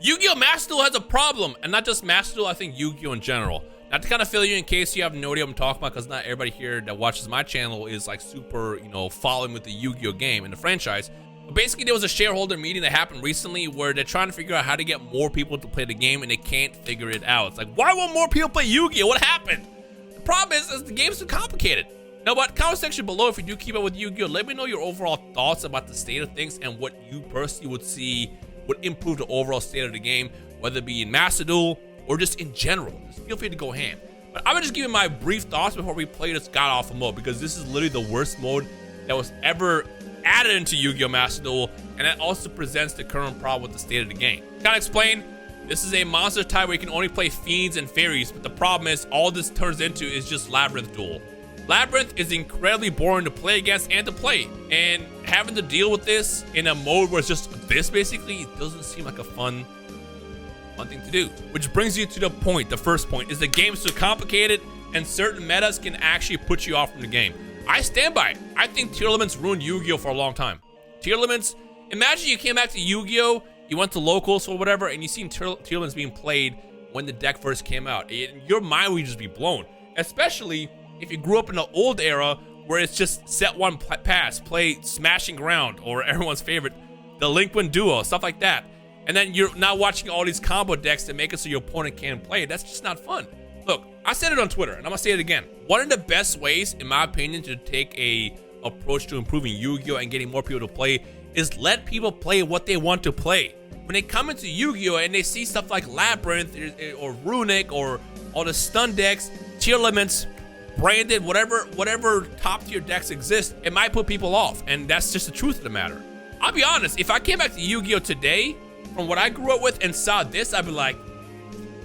Yu-Gi-Oh! Master Duel has a problem, and not just Master Duel, I think Yu-Gi-Oh! In general. Not to kind of fill you in case you have no idea what I'm talking about, because not everybody here that watches my channel is like super, following with the Yu-Gi-Oh! Game and the franchise. But basically, there was a shareholder meeting that happened recently where they're trying to figure out how to get more people to play the game, and they can't figure it out. It's like, why won't more people play Yu-Gi-Oh! What happened? The problem is the game's too complicated. Now, but comment section below, if you do keep up with Yu-Gi-Oh!, let me know your overall thoughts about the state of things and what you personally would see would improve the overall state of the game, whether it be in Master Duel or just in general. Just feel free to go ham. But I'm gonna just give you my brief thoughts before we play this god-awful mode, because this is literally the worst mode that was ever added into Yu-Gi-Oh! Master Duel, and that also presents the current problem with the state of the game. Kind of explain, this is a monster type where you can only play fiends and fairies, but the problem is all this turns into is just Labyrinth Duel. Labyrinth is incredibly boring to play against and to play, and having to deal with this in a mode where it's just this basically, it doesn't seem like a fun thing to do. Which brings you to the point, the first point, is the game's too complicated and certain metas can actually put you off from the game. I stand by it. I think tier limits ruined Yu-Gi-Oh! For a long time. Tier limits, imagine you came back to Yu-Gi-Oh!, you went to locals or whatever, and you seen tier limits being played when the deck first came out. Your mind would just be blown, especially if you grew up in the old era where it's just set one pass, play Smashing Ground, or everyone's favorite, the Delinquent Duo, stuff like that. And then you're now watching all these combo decks to make it so your opponent can't play. That's just not fun. Look, I said it on Twitter, and I'm gonna say it again. One of the best ways, in my opinion, to take a approach to improving Yu-Gi-Oh! And getting more people to play is let people play what they want to play. When they come into Yu-Gi-Oh! And they see stuff like Labyrinth or Runic or all the stun decks, tier limits, branded, whatever top tier decks exist, it might put people off, and that's just the truth of the matter. I'll be honest, if I came back to Yu-Gi-Oh! Today, from what I grew up with and saw this, I'd be like,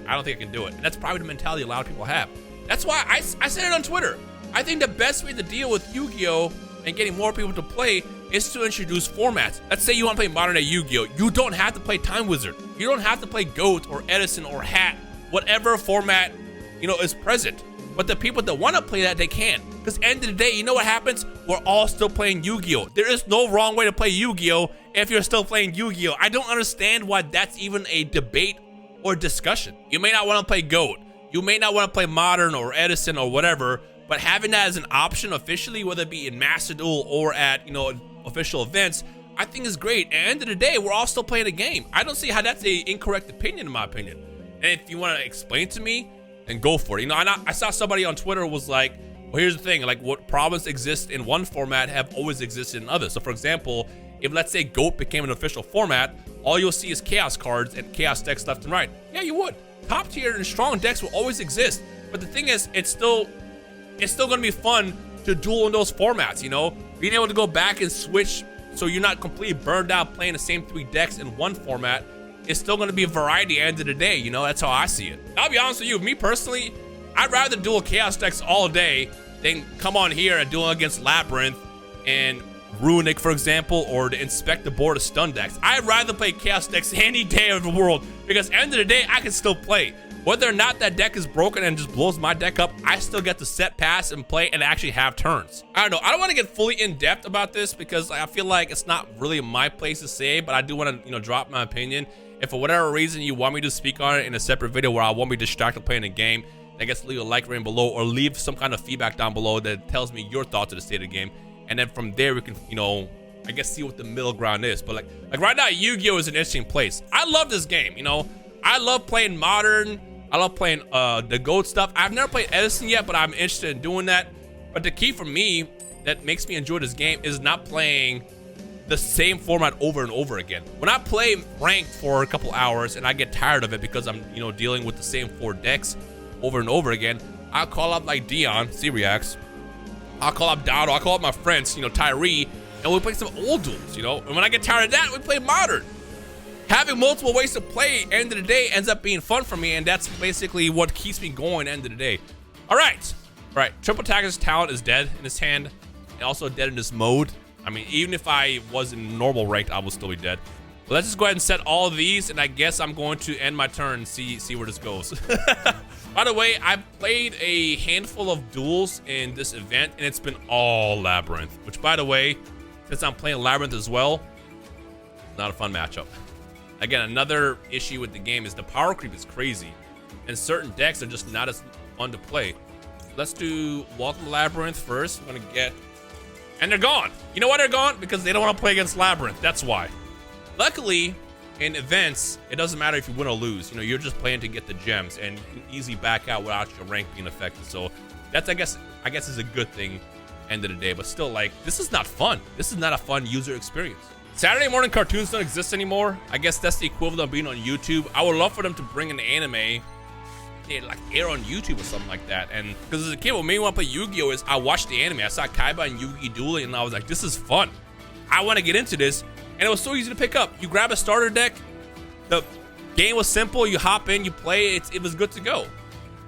I don't think I can do it. And that's probably the mentality a lot of people have. That's why I said it on Twitter. I think the best way to deal with Yu-Gi-Oh! And getting more people to play is to introduce formats. Let's say you want to play modern day Yu-Gi-Oh! You don't have to play Time Wizard. You don't have to play Goat or Edison or Hat, whatever format, is present. But the people that want to play that, they can. Because end of the day, you know what happens? We're all still playing Yu-Gi-Oh! There is no wrong way to play Yu-Gi-Oh! If you're still playing Yu-Gi-Oh! I don't understand why that's even a debate or discussion. You may not want to play Goat. You may not want to play Modern or Edison or whatever, but having that as an option officially, whether it be in Master Duel or at, official events, I think is great. At the end of the day, we're all still playing a game. I don't see how that's an incorrect opinion, in my opinion. And if you want to explain to me, then go for it. I saw somebody on Twitter was like, well, here's the thing, like what problems exist in one format have always existed in others. So for example, if let's say GOAT became an official format, all you'll see is Chaos cards and Chaos decks left and right. Yeah, you would. Top tier and strong decks will always exist. But the thing is, it's still gonna be fun to duel in those formats, Being able to go back and switch so you're not completely burned out playing the same 3 decks in one format. It's still going to be a variety at the end of the day, That's how I see it. I'll be honest with you, me personally, I'd rather duel Chaos decks all day than come on here and duel against Labyrinth and Runic, for example, or to inspect the board of stun decks. I'd rather play Chaos decks any day of the world, because at the end of the day, I can still play. Whether or not that deck is broken and just blows my deck up, I still get to set pass and play and actually have turns. I don't know. I don't want to get fully in-depth about this because I feel like it's not really my place to say, but I do want to, drop my opinion. If for whatever reason you want me to speak on it in a separate video where I won't be distracted playing a game, I guess leave a like rating below or leave some kind of feedback down below that tells me your thoughts of the state of the game. And then from there we can, I guess see what the middle ground is. But like right now, Yu-Gi-Oh! Is an interesting place. I love this game, I love playing Modern. I love playing the GOAT stuff. I've never played Edison yet, but I'm interested in doing that. But the key for me that makes me enjoy this game is not playing the same format over and over again. When I play ranked for a couple hours and I get tired of it because I'm, dealing with the same 4 decks over and over again, I'll call up like Dion, Cyriax. I'll call up Dado. I'll call up my friends, Tyree, and we play some old duels, And when I get tired of that, we play Modern. Having multiple ways to play at the end of the day ends up being fun for me, and that's basically what keeps me going at the end of the day. All right. Triple Attacker's talent is dead in his hand, and also dead in this mode. I mean, even if I was in normal ranked, I would still be dead. But let's just go ahead and set all of these, and I guess I'm going to end my turn and see where this goes. By the way, I played a handful of duels in this event, and it's been all Labyrinth. Which, by the way, since I'm playing Labyrinth as well, not a fun matchup. Again, another issue with the game is the power creep is crazy, and certain decks are just not as fun to play. Let's do Welcome Labyrinth first. I'm gonna get, and they're gone. You know why they're gone? Because they don't want to play against Labyrinth. That's why. Luckily, in events, it doesn't matter if you win or lose. You know, you're just playing to get the gems, and you can easily back out without your rank being affected. So that's, I guess is a good thing. End of the day, but still, like, this is not fun. This is not a fun user experience. Saturday morning cartoons don't exist anymore. I guess that's the equivalent of being on YouTube. I would love for them to bring an anime, like air on YouTube or something like that. And because as a kid, what made me want to play Yu-Gi-Oh is I watched the anime. I saw Kaiba and Yu-Gi dueling, and I was like, this is fun. I want to get into this. And it was so easy to pick up. You grab a starter deck. The game was simple. You hop in, you play. It was good to go.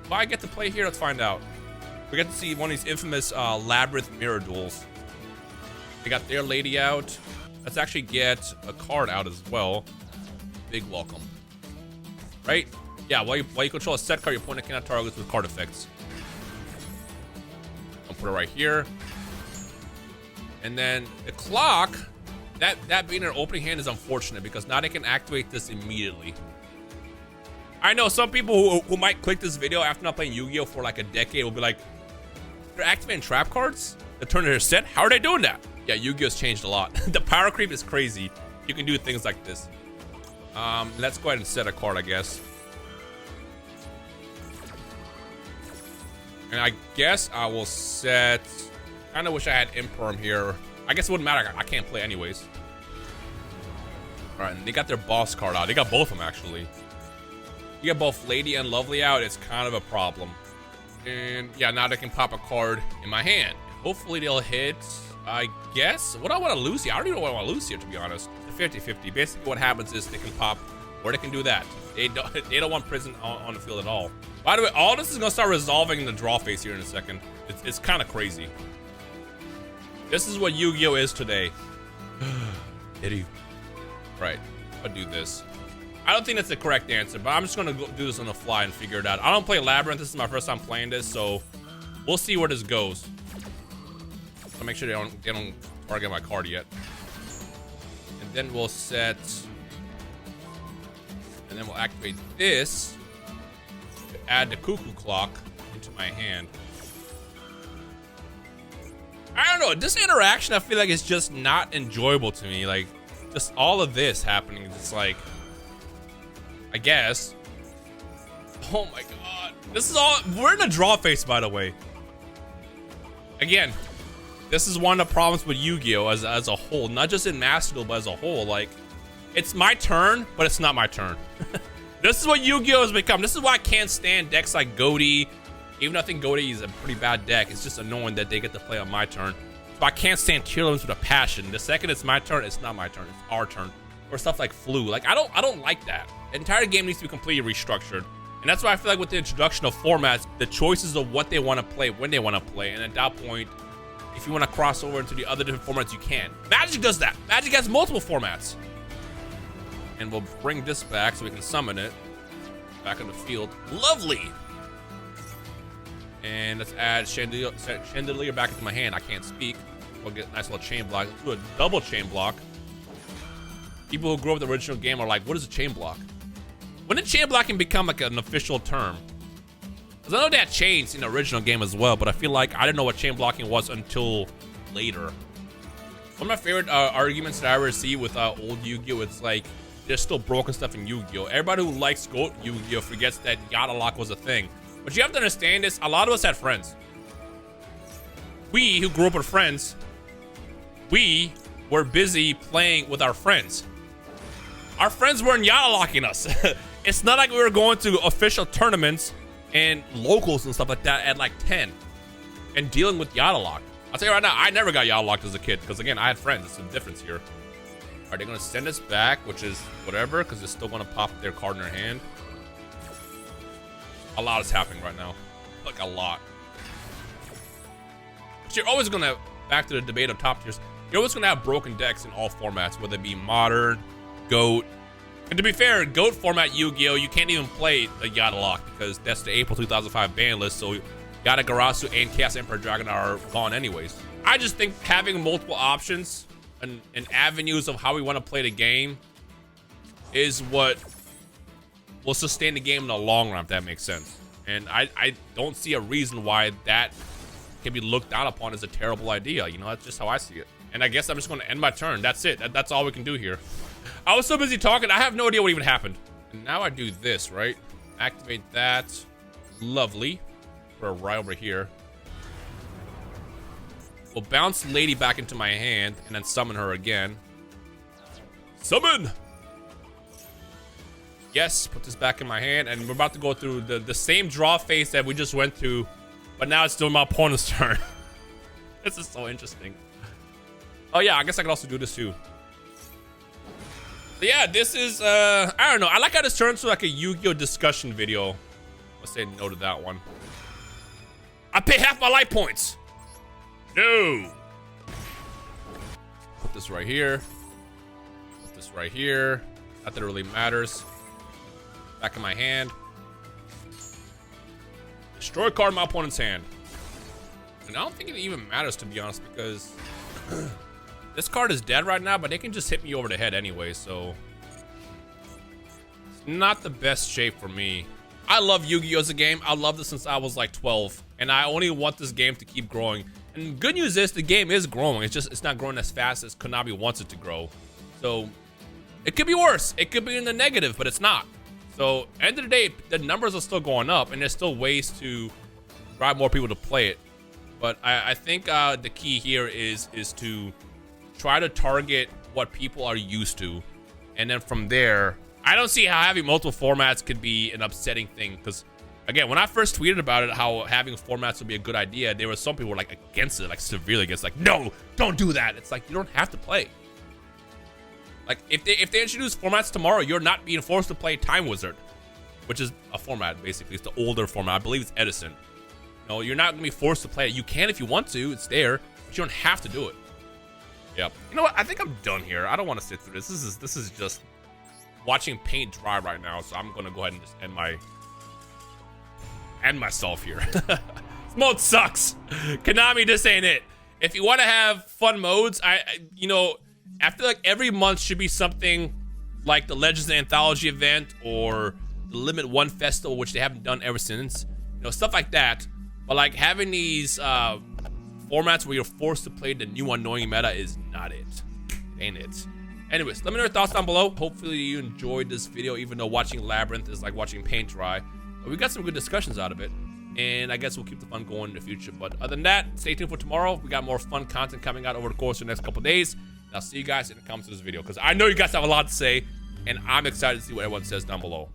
Why I get to play here? Let's find out. We get to see one of these infamous Labyrinth mirror duels. They got their lady out. Let's actually get a card out as well. Big welcome. Right? Yeah, while you control a set card, your opponent cannot target with card effects. I'll put it right here. And then the clock, that being an opening hand is unfortunate because now they can activate this immediately. I know some people who might click this video after not playing Yu-Gi-Oh for like a decade will be like, they're activating trap cards to turn their set? How are they doing that? Yeah, Yu-Gi-Oh's changed a lot. The power creep is crazy. You can do things like this. Let's go ahead and set a card, I guess. And I guess I will set... I kind of wish I had Imperm here. I guess it wouldn't matter. I can't play anyways. All right, and they got their boss card out. They got both of them, actually. You get both Lady and Lovely out, it's kind of a problem. And yeah, now they can pop a card in my hand. Hopefully they'll hit, I guess. What do I want to lose here? I don't even know what I want to lose here, to be honest. It's a 50-50. Basically what happens is they can pop, or they can do that. They don't want prison on the field at all. By the way, all this is going to start resolving in the draw phase here in a second. It's kind of crazy. This is what Yu-Gi-Oh is today. Idiot. Right, I'll do this. I don't think that's the correct answer, but I'm just gonna do this on the fly and figure it out. I don't play Labyrinth. This is my first time playing this, so we'll see where this goes. I'll make sure they don't target my card yet. And then we'll set, and then we'll activate this to add the cuckoo clock into my hand. I don't know, this interaction I feel like is just not enjoyable to me. Like, just all of this happening, just like, I guess. Oh my god. This is all, we're in a draw phase, by the way. Again, this is one of the problems with Yu-Gi-Oh as a whole, not just in Master Duel, but as a whole. Like, it's my turn, but it's not my turn. This is what Yu-Gi-Oh has become. This is why I can't stand decks like Goaty. Even though I think Goaty is a pretty bad deck, it's just annoying that they get to play on my turn. So I can't stand tier limits with a passion. The second it's my turn, it's not my turn, it's our turn. Or stuff like Flu. Like, I don't like that. The entire game needs to be completely restructured. And that's why I feel like with the introduction of formats, the choices of what they want to play, when they want to play, and at that point, if you want to cross over into the other different formats, you can. Magic does that. Magic has multiple formats. And we'll bring this back so we can summon it. Back on the field. Lovely! And let's add Chandelier back into my hand. I can't speak. We'll get a nice little chain block. Let's do a double chain block. People who grew up with the original game are like, what is a chain block? When did chain blocking become like an official term? Because I know that changed in the original game as well, but I feel like I didn't know what chain blocking was until later. One of my favorite arguments that I ever see with old Yu-Gi-Oh! It's like, there's still broken stuff in Yu-Gi-Oh! Everybody who likes Goat Yu-Gi-Oh! Forgets that Yada Lock was a thing. But you have to understand this, a lot of us had friends. We who grew up with friends, we were busy playing with our friends. Our friends weren't Yada Locking us. It's not like we were going to official tournaments and locals and stuff like that at like 10 and dealing with Yada Lock. I'll tell you right now, I never got Yada Locked as a kid because, again, I had friends. It's a difference here. Are they going to send us back, which is whatever, because they're still going to pop their card in their hand? A lot is happening right now. Like, a lot. But you're always going to, back to the debate of top tiers, you're always going to have broken decks in all formats, whether it be Modern, Goat. And to be fair, Goat format Yu-Gi-Oh! You can't even play the Yada Lock because that's the April 2005 ban list, so Yada Garasu and Chaos Emperor Dragon are gone anyways. I just think having multiple options and avenues of how we want to play the game is what will sustain the game in the long run, if that makes sense. And I don't see a reason why that can be looked down upon as a terrible idea. You know, that's just how I see it. And I guess I'm just going to end my turn. That's it. That's all we can do here. I was so busy talking, I have no idea what even happened. And now I do this, right? Activate that. Lovely. Put her right over here. We'll bounce Lady back into my hand and then summon her again. Summon! Yes, put this back in my hand, and we're about to go through the same draw phase that we just went through, but now it's still my opponent's turn. This is so interesting. Oh yeah, I guess I could also do this too. But yeah, this is, I don't know. I like how this turns to like a Yu-Gi-Oh! Discussion video. Let's say no to that one. I pay half my life points. No. Put this right here. Put this right here. Not that it really matters. Back in my hand. Destroy a card in my opponent's hand. And I don't think it even matters, to be honest, because this card is dead right now, but they can just hit me over the head anyway, so it's not the best shape for me. I love Yu-Gi-Oh! As a game. I love this since I was like 12, and I only want this game to keep growing. And good news is the game is growing. It's not growing as fast as Konami wants it to grow. So it could be worse. It could be in the negative, but it's not. So end of the day, the numbers are still going up, and there's still ways to drive more people to play it. But I think the key here is to try to target what people are used to, and then from there, I don't see how having multiple formats could be an upsetting thing. Because again, when I first tweeted about it, how having formats would be a good idea, there were some people who were like against it, like severely against, like, no, don't do that. It's like, you don't have to play. Like, if they introduce formats tomorrow, you're not being forced to play Time Wizard, which is a format, basically. It's the older format. I believe it's Edison. No, you're not going to be forced to play it. You can if you want to. It's there, but you don't have to do it. Yep. You know what? I think I'm done here. I don't want to sit through this. This is just watching paint dry right now, so I'm going to go ahead and just end myself here. This mode sucks. Konami, this ain't it. If you want to have fun modes, you know, I feel like every month should be something like the Legends Anthology event or the Limit 1 Festival, which they haven't done ever since. You know, stuff like that. But like having these formats where you're forced to play the new annoying meta is not it. Ain't it? Anyways, let me know your thoughts down below. Hopefully you enjoyed this video, even though watching Labyrinth is like watching paint dry. But we got some good discussions out of it. And I guess we'll keep the fun going in the future. But other than that, stay tuned for tomorrow. We got more fun content coming out over the course of the next couple days. And I'll see you guys in the comments of this video, because I know you guys have a lot to say, and I'm excited to see what everyone says down below.